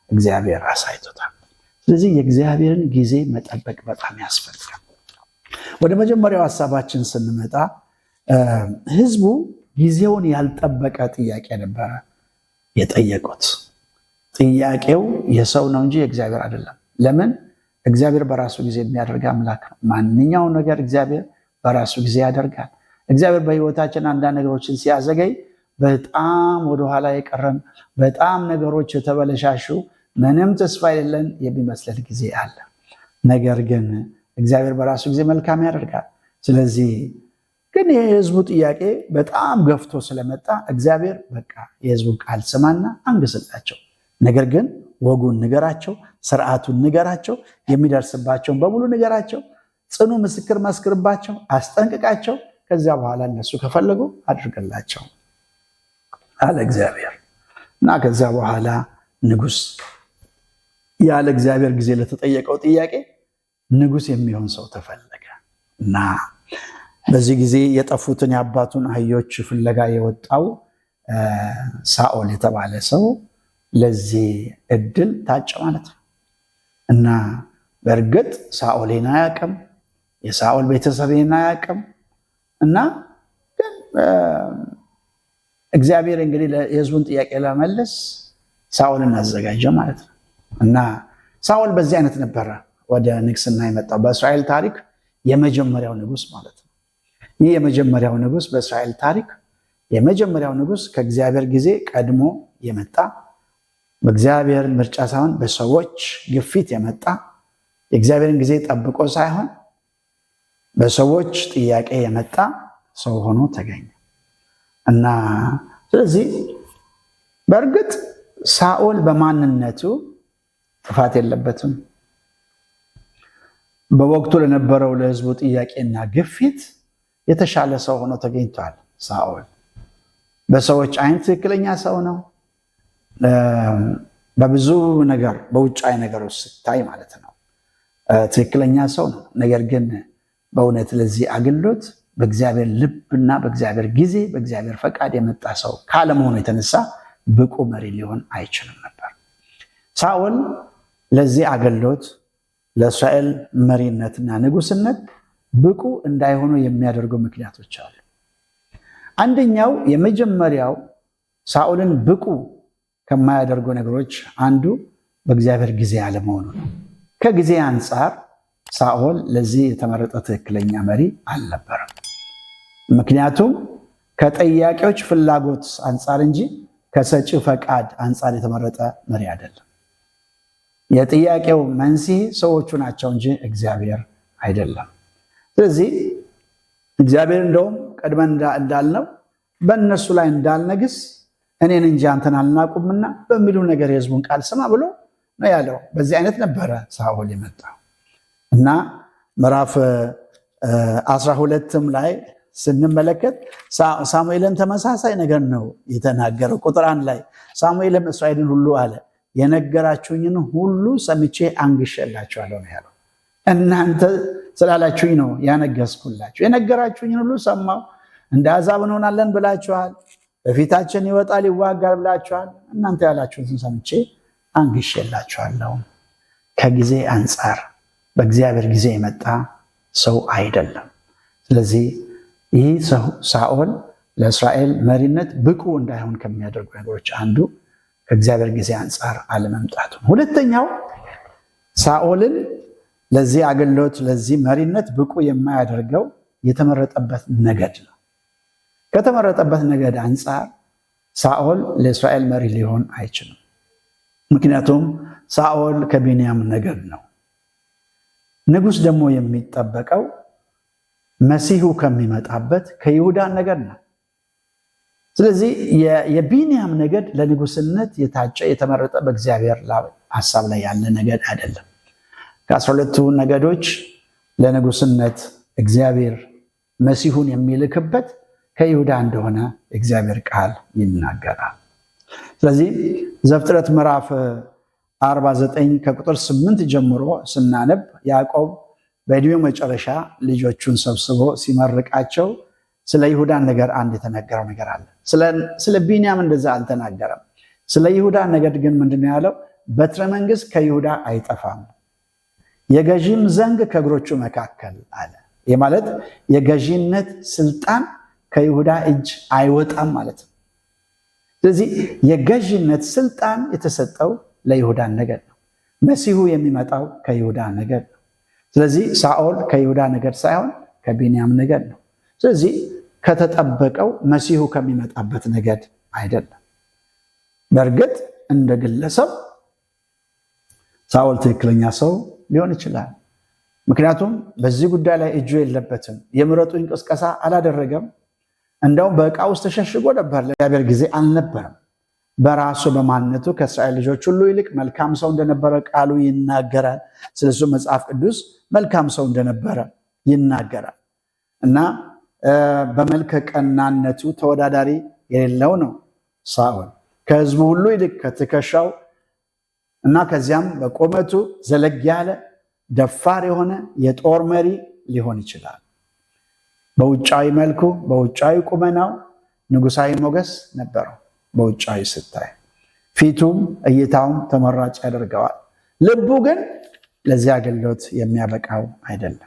እግዚአብሔር አሳይቶታል። ስለዚህ የእግዚአብሔርን ጊዜ መጠበቅ በጣም ያስፈልጋል። ወደ መጀመሪያው ሀሳባችን ስንመጣ ህዝቡ ጊዜውን ያልጠበቀ ጥያቄ ነበረ የጠየቁት። ጥያቄው የሰው ነው እንጂ የእግዚአብሔር አይደለም። ለምን? እግዚአብሔር በራሱ ጊዜ የሚያደርግ አምላክ ነው። ማንኛውን ነገር እግዚአብሔር በራሱ ጊዜ ያደርጋል። እግዚአብሔር በህይወታችን አንዳንድ ነገሮችን ሲያዘገይ በጣም ወደኋላ የቀረን በጣም ነገሮች የተበለሻሹ ምንም ተስፋ የሌለን የሚመስለን ጊዜ አለ። ነገር ግን እግዚአብሔር በራሱ ጊዜ መልካም ያደርጋል። ስለዚህ ግን የህዝቡ ጥያቄ በጣም ገፍቶ ስለመጣ እግዚአብሔር በቃ የህዝቡን ቃል ስማና አንግስላቸው፣ ነገር ግን ወጉን ንገራቸው፣ ስርዓቱን ንገራቸው፣ የሚደርስባቸውን በሙሉ ንገራቸው፣ ጽኑ ምስክር መስክርባቸው፣ አስጠንቅቃቸው፣ ከዚያ በኋላ እነሱ ከፈለጉ አድርገላቸው አለ እግዚአብሔር። እና ከዚያ በኋላ ንጉሥ ያለ እግዚአብሔር ጊዜ ለተጠየቀው ጥያቄ ንጉሥ የሚሆን ሰው ተፈለገ እና በዚህ ጊዜ የጠፉትን የአባቱን አህዮች ፍለጋ የወጣው ሳኦል የተባለ ሰው ለዚህ እድል ታጭ ማለት ነው። እና በእርግጥ ሳኦልን አያውቅም፣ የሳኦል ቤተሰብን አያውቅም። እና ግን እግዚአብሔር እንግዲህ የህዝቡን ጥያቄ ለመመለስ ሳኦልን አዘጋጀ ማለት ነው። እና ሳኦል በዚህ አይነት ነበረ ወደ ንግስና የመጣው። በእስራኤል ታሪክ የመጀመሪያው ንጉስ ማለት ነው። ይህ የመጀመሪያው ንጉስ በእስራኤል ታሪክ የመጀመሪያው ንጉስ ከእግዚአብሔር ጊዜ ቀድሞ የመጣ በእግዚአብሔር ምርጫ ሳይሆን በሰዎች ግፊት የመጣ የእግዚአብሔርን ጊዜ ጠብቆ ሳይሆን በሰዎች ጥያቄ የመጣ ሰው ሆኖ ተገኘ እና ስለዚህ በእርግጥ ሳኦል በማንነቱ ጥፋት የለበትም። በወቅቱ ለነበረው ለሕዝቡ ጥያቄና ግፊት የተሻለ ሰው ሆኖ ተገኝቷል። ሳኦል በሰዎች አይን ትክክለኛ ሰው ነው። በብዙ ነገር በውጫዊ ነገር ውስጥ ሲታይ ማለት ነው ትክክለኛ ሰው ነው። ነገር ግን በእውነት ለዚህ አገልግሎት በእግዚአብሔር ልብና በእግዚአብሔር ጊዜ በእግዚአብሔር ፈቃድ የመጣ ሰው ካለመሆኑ የተነሳ ብቁ መሪ ሊሆን አይችልም ነበር። ሳኦል ለዚህ አገልግሎት ለእስራኤል መሪነትና ንጉስነት ብቁ እንዳይሆኑ የሚያደርጉ ምክንያቶች አሉ። አንደኛው የመጀመሪያው ሳኦልን ብቁ ከማያደርጉ ነገሮች አንዱ በእግዚአብሔር ጊዜ አለመሆኑ ነው። ከጊዜ አንጻር ሳኦል ለዚህ የተመረጠ ትክክለኛ መሪ አልነበረም። ምክንያቱም ከጠያቂዎች ፍላጎት አንጻር እንጂ ከሰጪው ፈቃድ አንጻር የተመረጠ መሪ አይደለም። የጥያቄው መንስኤ ሰዎቹ ናቸው እንጂ እግዚአብሔር አይደለም። ስለዚህ እግዚአብሔር እንደውም ቀድመን እንዳልነው በእነሱ ላይ እንዳልነግስ እኔን እንጂ አንተን አልናቁምና በሚሉ ነገር የሕዝቡን ቃል ስማ ብሎ ነው ያለው። በዚህ አይነት ነበረ ሳኦል የመጣው እና ምዕራፍ 12 ላይ ስንመለከት ሳሙኤልን ተመሳሳይ ነገር ነው የተናገረው። ቁጥር 1 ላይ ሳሙኤልም እስራኤልን ሁሉ አለ የነገራችሁኝን ሁሉ ሰምቼ አንግሼላችኋለሁ ነው ያለው። እናንተ ስላላችሁኝ ነው ያነገስኩላችሁ። የነገራችሁኝን ሁሉ ሰማሁ። እንደ አሕዛብ እንሆናለን ብላችኋል፣ በፊታችን ይወጣል ይዋጋል ብላችኋል። እናንተ ያላችሁትን ሰምቼ አንግሼላችኋለሁ። ከጊዜ አንጻር በእግዚአብሔር ጊዜ የመጣ ሰው አይደለም። ስለዚህ ይህ ሰው ሳኦል ለእስራኤል መሪነት ብቁ እንዳይሆን ከሚያደርጉ ነገሮች አንዱ ከእግዚአብሔር ጊዜ አንጻር አለመምጣቱ። ሁለተኛው ሳኦልን ለዚህ አገልግሎት ለዚህ መሪነት ብቁ የማያደርገው የተመረጠበት ነገድ ነው። ከተመረጠበት ነገድ አንጻር ሳኦል ለእስራኤል መሪ ሊሆን አይችልም። ምክንያቱም ሳኦል ከቢንያም ነገድ ነው። ንጉሥ ደግሞ የሚጠበቀው መሲሁ ከሚመጣበት ከይሁዳ ነገድ ነው። ስለዚህ የቢንያም ነገድ ለንጉስነት የታጨ የተመረጠ በእግዚአብሔር ሐሳብ ላይ ያለ ነገድ አይደለም። ከ12ቱ ነገዶች ለንጉስነት እግዚአብሔር መሲሁን የሚልክበት ከይሁዳ እንደሆነ እግዚአብሔር ቃል ይናገራል። ስለዚህ ዘፍጥረት ምዕራፍ 49 ከቁጥር 8 ጀምሮ ስናነብ ያዕቆብ በዕድሜው መጨረሻ ልጆቹን ሰብስቦ ሲመርቃቸው ስለ ይሁዳ ነገር አንድ የተነገረው ነገር አለ። ስለ ቢንያም እንደዛ አልተናገረም። ስለ ይሁዳ ነገድ ግን ምንድነው ያለው? በትረ መንግስት ከይሁዳ አይጠፋም፣ የገዢም ዘንግ ከእግሮቹ መካከል አለ። ይህ ማለት የገዢነት ስልጣን ከይሁዳ እጅ አይወጣም ማለት ነው። ስለዚህ የገዢነት ስልጣን የተሰጠው ለይሁዳ ነገድ ነው። መሲሁ የሚመጣው ከይሁዳ ነገድ ነው። ስለዚህ ሳኦል ከይሁዳ ነገድ ሳይሆን ከቢንያም ነገድ ነው። ስለዚህ ከተጠበቀው መሲሁ ከሚመጣበት ነገድ አይደለም። በእርግጥ እንደ ግለሰብ ሳኦል ትክክለኛ ሰው ሊሆን ይችላል። ምክንያቱም በዚህ ጉዳይ ላይ እጁ የለበትም። የምረጡኝ ቅስቀሳ አላደረገም። እንደውም በዕቃ ውስጥ ተሸሽጎ ነበር። ለእግዚአብሔር ጊዜ አልነበረም። በራሱ በማንነቱ ከእስራኤል ልጆች ሁሉ ይልቅ መልካም ሰው እንደነበረ ቃሉ ይናገራል። ስለሱ መጽሐፍ ቅዱስ መልካም ሰው እንደነበረ ይናገራል እና በመልከ ቀናነቱ ተወዳዳሪ የሌለው ነው ሳኦል። ከሕዝቡ ሁሉ ይልቅ ከትከሻው እና ከዚያም በቁመቱ ዘለግ ያለ ደፋር የሆነ የጦር መሪ ሊሆን ይችላል። በውጫዊ መልኩ በውጫዊ ቁመናው ንጉሳዊ ሞገስ ነበረው። በውጫዊ ስታይ ፊቱም እይታውም ተመራጭ ያደርገዋል። ልቡ ግን ለዚህ አገልግሎት የሚያበቃው አይደለም።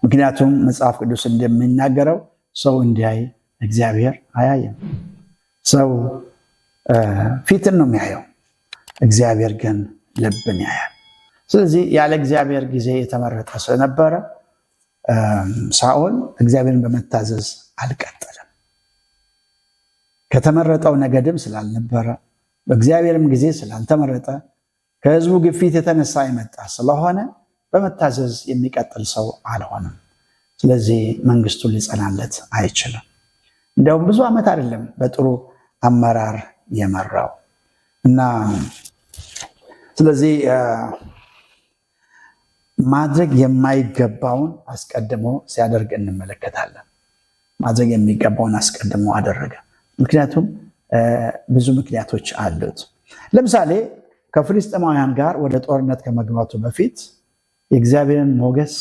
ምክንያቱም መጽሐፍ ቅዱስ እንደሚናገረው ሰው እንዲያይ እግዚአብሔር አያየም። ሰው ፊትን ነው የሚያየው፣ እግዚአብሔር ግን ልብን ያያል። ስለዚህ ያለ እግዚአብሔር ጊዜ የተመረጠ ስለነበረ ሳኦል እግዚአብሔርን በመታዘዝ አልቀጠለም። ከተመረጠው ነገድም ስላልነበረ በእግዚአብሔርም ጊዜ ስላልተመረጠ ከሕዝቡ ግፊት የተነሳ የመጣ ስለሆነ በመታዘዝ የሚቀጥል ሰው አልሆነም። ስለዚህ መንግስቱ ሊጸናለት አይችልም። እንዲያውም ብዙ ዓመት አይደለም በጥሩ አመራር የመራው እና ስለዚህ ማድረግ የማይገባውን አስቀድሞ ሲያደርግ እንመለከታለን። ማድረግ የሚገባውን አስቀድሞ አደረገ። ምክንያቱም ብዙ ምክንያቶች አሉት። ለምሳሌ ከፍልስጤማውያን ጋር ወደ ጦርነት ከመግባቱ በፊት የእግዚአብሔርን ሞገስ፣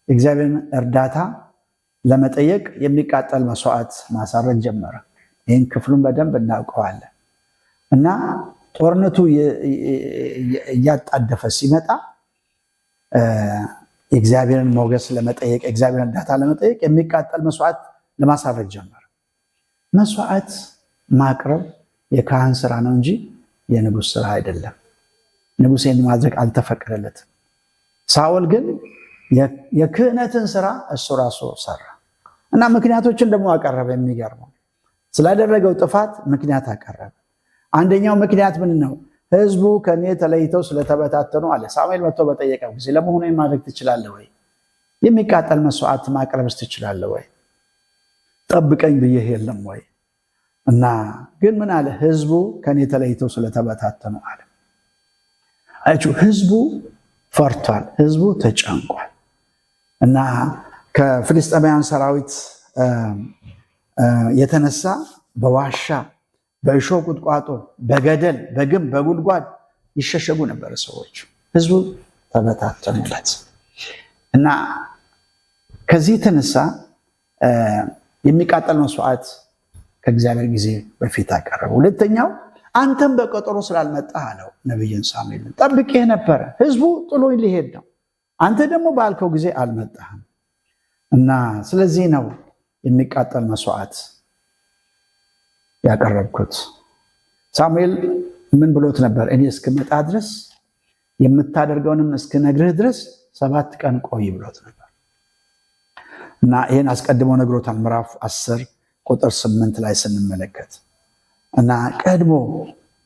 የእግዚአብሔርን እርዳታ ለመጠየቅ የሚቃጠል መስዋዕት ማሳረግ ጀመረ። ይህን ክፍሉን በደንብ እናውቀዋለን እና ጦርነቱ እያጣደፈ ሲመጣ የእግዚአብሔርን ሞገስ ለመጠየቅ፣ የእግዚአብሔርን እርዳታ ለመጠየቅ የሚቃጠል መስዋዕት ለማሳረግ ጀመረ። መስዋዕት ማቅረብ የካህን ስራ ነው እንጂ የንጉሥ ስራ አይደለም። ንጉሥ ይህን ማድረግ አልተፈቀደለትም። ሳኦል ግን የክህነትን ስራ እሱ ራሱ ሰራ እና ምክንያቶችን ደግሞ አቀረበ። የሚገርመው ስላደረገው ጥፋት ምክንያት አቀረበ። አንደኛው ምክንያት ምን ነው? ህዝቡ ከኔ ተለይተው ስለተበታተኑ አለ። ሳሙኤል መጥቶ በጠየቀው ጊዜ ለመሆኑ ማድረግ ትችላለህ ወይ? የሚቃጠል መስዋዕት ማቅረብስ ትችላለህ ወይ? ጠብቀኝ ብዬህ የለም ወይ? እና ግን ምን አለ? ህዝቡ ከኔ ተለይተው ስለተበታተኑ አለ። አያችሁ፣ ህዝቡ ፈርቷል፣ ህዝቡ ተጨንቋል እና ከፍልስጤማውያን ሰራዊት የተነሳ በዋሻ በእሾህ ቁጥቋጦ፣ በገደል፣ በግንብ፣ በጉድጓድ ይሸሸጉ ነበር ሰዎች። ህዝቡ ተበታተኑለት እና ከዚህ የተነሳ የሚቃጠል መስዋዕት ከእግዚአብሔር ጊዜ በፊት አቀረበ። ሁለተኛው አንተም በቀጠሮ ስላልመጣህ አለው ነቢዩን ሳሙኤልን። ጠብቄህ ነበረ፣ ህዝቡ ጥሎኝ ሊሄድ ነው፣ አንተ ደግሞ ባልከው ጊዜ አልመጣህም እና ስለዚህ ነው የሚቃጠል መስዋዕት ያቀረብኩት። ሳሙኤል ምን ብሎት ነበር? እኔ እስክመጣ ድረስ የምታደርገውንም እስክነግርህ ድረስ 7 ቀን ቆይ ብሎት ነበር እና ይህን አስቀድሞ ነግሮታል። ምዕራፍ 10 ቁጥር 8 ላይ ስንመለከት እና ቀድሞ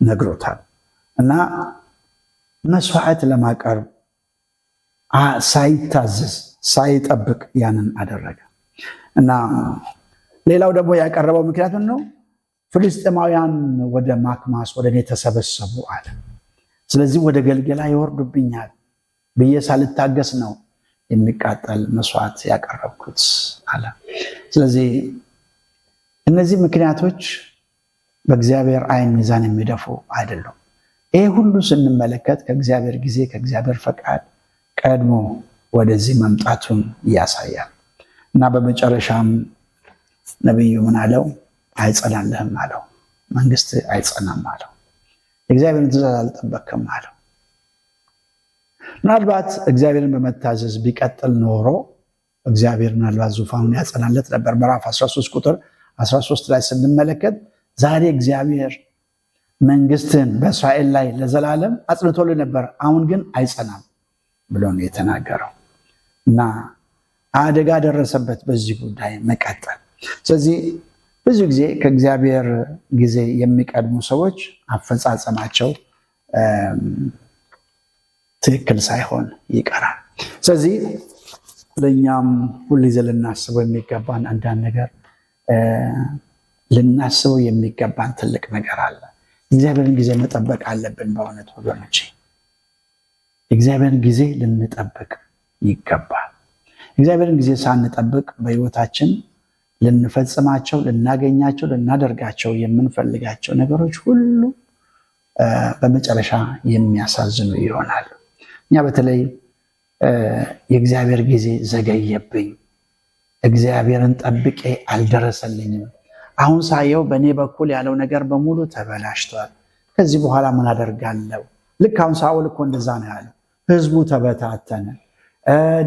ነግሮታል እና መስዋዕት ለማቅረብ ሳይታዘዝ ሳይጠብቅ ያንን አደረገ እና ሌላው ደግሞ ያቀረበው ምክንያት ምን ነው? ፍልስጤማውያን ወደ ማክማስ ወደ እኔ ተሰበሰቡ አለ። ስለዚህ ወደ ገልገላ ይወርዱብኛል ብዬ ሳልታገስ ነው የሚቃጠል መስዋዕት ያቀረብኩት አለ። ስለዚህ እነዚህ ምክንያቶች በእግዚአብሔር ዓይን ሚዛን የሚደፉ አይደሉም። ይሄ ሁሉ ስንመለከት ከእግዚአብሔር ጊዜ ከእግዚአብሔር ፈቃድ ቀድሞ ወደዚህ መምጣቱን ያሳያል እና በመጨረሻም ነቢዩ ምን አለው? አይጸናልህም አለው። መንግስት አይጸናም አለው። የእግዚአብሔርን ትእዛዝ አልጠበቅም አለው። ምናልባት እግዚአብሔርን በመታዘዝ ቢቀጥል ኖሮ እግዚአብሔር ምናልባት ዙፋኑን ያጸናለት ነበር። ምዕራፍ 13 ቁጥር 13 ላይ ስንመለከት ዛሬ እግዚአብሔር መንግስትን በእስራኤል ላይ ለዘላለም አጽንቶልህ ነበር፣ አሁን ግን አይጸናም ብሎ ነው የተናገረው እና አደጋ ደረሰበት በዚህ ጉዳይ መቀጠል። ስለዚህ ብዙ ጊዜ ከእግዚአብሔር ጊዜ የሚቀድሙ ሰዎች አፈጻጸማቸው ትክክል ሳይሆን ይቀራል። ስለዚህ ለእኛም ሁልጊዜ ልናስበው የሚገባን አንዳንድ ነገር ልናስበው የሚገባን ትልቅ ነገር አለ። እግዚአብሔርን ጊዜ መጠበቅ አለብን። በእውነት ወገኖቼ እግዚአብሔርን ጊዜ ልንጠብቅ ይገባል። እግዚአብሔርን ጊዜ ሳንጠብቅ በሕይወታችን ልንፈጽማቸው፣ ልናገኛቸው፣ ልናደርጋቸው የምንፈልጋቸው ነገሮች ሁሉ በመጨረሻ የሚያሳዝኑ ይሆናሉ። እኛ በተለይ የእግዚአብሔር ጊዜ ዘገየብኝ፣ እግዚአብሔርን ጠብቄ አልደረሰልኝም፣ አሁን ሳየው በእኔ በኩል ያለው ነገር በሙሉ ተበላሽቷል፣ ከዚህ በኋላ ምን አደርጋለሁ? ልክ አሁን ሳኦል እኮ እንደዛ ነው ያለው። ህዝቡ ተበታተነ፣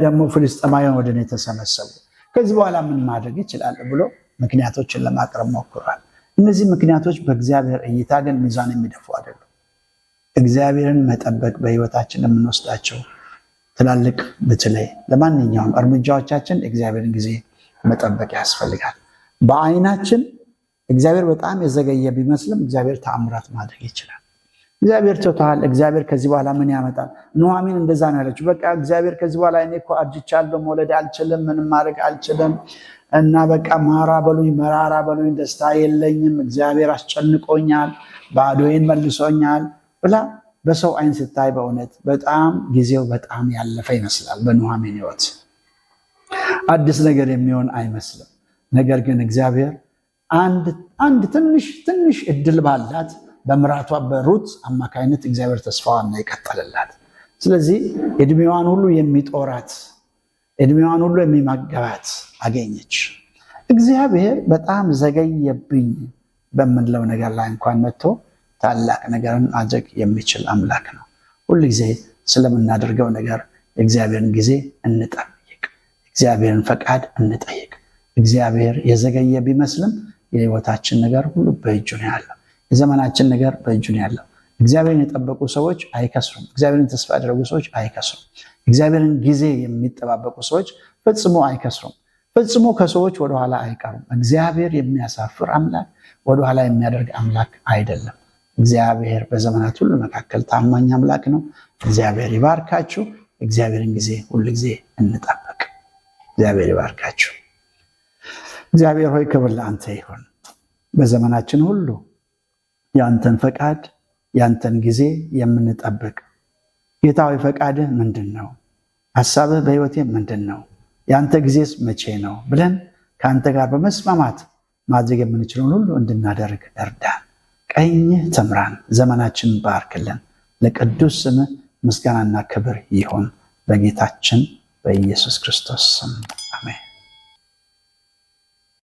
ደግሞ ፍልስጤማውያን ወደ እኔ ተሰበሰቡ፣ ከዚህ በኋላ ምን ማድረግ ይችላል ብሎ ምክንያቶችን ለማቅረብ ሞክሯል። እነዚህ ምክንያቶች በእግዚአብሔር እይታ ግን ሚዛን የሚደፉ አይደሉም። እግዚአብሔርን መጠበቅ በህይወታችን የምንወስዳቸው ትላልቅ በተለይ ለማንኛውም እርምጃዎቻችን እግዚአብሔርን ጊዜ መጠበቅ ያስፈልጋል። በአይናችን እግዚአብሔር በጣም የዘገየ ቢመስልም እግዚአብሔር ተአምራት ማድረግ ይችላል። እግዚአብሔር ትቶሃል፣ እግዚአብሔር ከዚህ በኋላ ምን ያመጣል? ኑኃሚን እንደዛ ነው ያለችው። በቃ እግዚአብሔር ከዚህ በኋላ እኔ እኮ አርጅቻለሁ፣ መውለድ አልችልም፣ ምንም ማድረግ አልችልም እና በቃ ማራ በሉኝ፣ መራራ በሉኝ፣ ደስታ የለኝም፣ እግዚአብሔር አስጨንቆኛል፣ ባዶዬን መልሶኛል ብላ በሰው አይን ስታይ በእውነት በጣም ጊዜው በጣም ያለፈ ይመስላል። በኑኃሚን ሕይወት አዲስ ነገር የሚሆን አይመስልም። ነገር ግን እግዚአብሔር አንድ ትንሽ እድል ባላት በምራቷ በሩት አማካይነት እግዚአብሔር ተስፋዋን ነው የቀጠለላት። ስለዚህ እድሜዋን ሁሉ የሚጦራት እድሜዋን ሁሉ የሚመገባት አገኘች። እግዚአብሔር በጣም ዘገየብኝ በምንለው ነገር ላይ እንኳን መጥቶ ታላቅ ነገርን ማድረግ የሚችል አምላክ ነው። ሁል ጊዜ ስለምናደርገው ነገር የእግዚአብሔርን ጊዜ እንጠይቅ፣ እግዚአብሔርን ፈቃድ እንጠይቅ። እግዚአብሔር የዘገየ ቢመስልም የህይወታችን ነገር ሁሉ በእጁ ነው ያለው። የዘመናችን ነገር በእጁ ነው ያለው። እግዚአብሔርን የጠበቁ ሰዎች አይከስሩም። እግዚአብሔርን ተስፋ ያደረጉ ሰዎች አይከስሩም። እግዚአብሔርን ጊዜ የሚጠባበቁ ሰዎች ፈጽሞ አይከስሩም። ፈጽሞ ከሰዎች ወደኋላ አይቀሩም። እግዚአብሔር የሚያሳፍር አምላክ፣ ወደኋላ የሚያደርግ አምላክ አይደለም። እግዚአብሔር በዘመናት ሁሉ መካከል ታማኝ አምላክ ነው። እግዚአብሔር ይባርካችሁ። እግዚአብሔርን ጊዜ ሁሉ ጊዜ እንጠብቅ። እግዚአብሔር ይባርካችሁ። እግዚአብሔር ሆይ ክብር ለአንተ ይሁን። በዘመናችን ሁሉ ያንተን ፈቃድ ያንተን ጊዜ የምንጠብቅ ጌታ ሆይ ፈቃድህ ምንድን ነው? ሐሳብህ በሕይወቴ ምንድን ነው? ያንተ ጊዜስ መቼ ነው ብለን ከአንተ ጋር በመስማማት ማድረግ የምንችለውን ሁሉ እንድናደርግ እርዳን። ቀኝህ ትምራን። ዘመናችን ባርክልን። ለቅዱስ ስምህ ምስጋናና ክብር ይሁን በጌታችን በኢየሱስ ክርስቶስ ስም።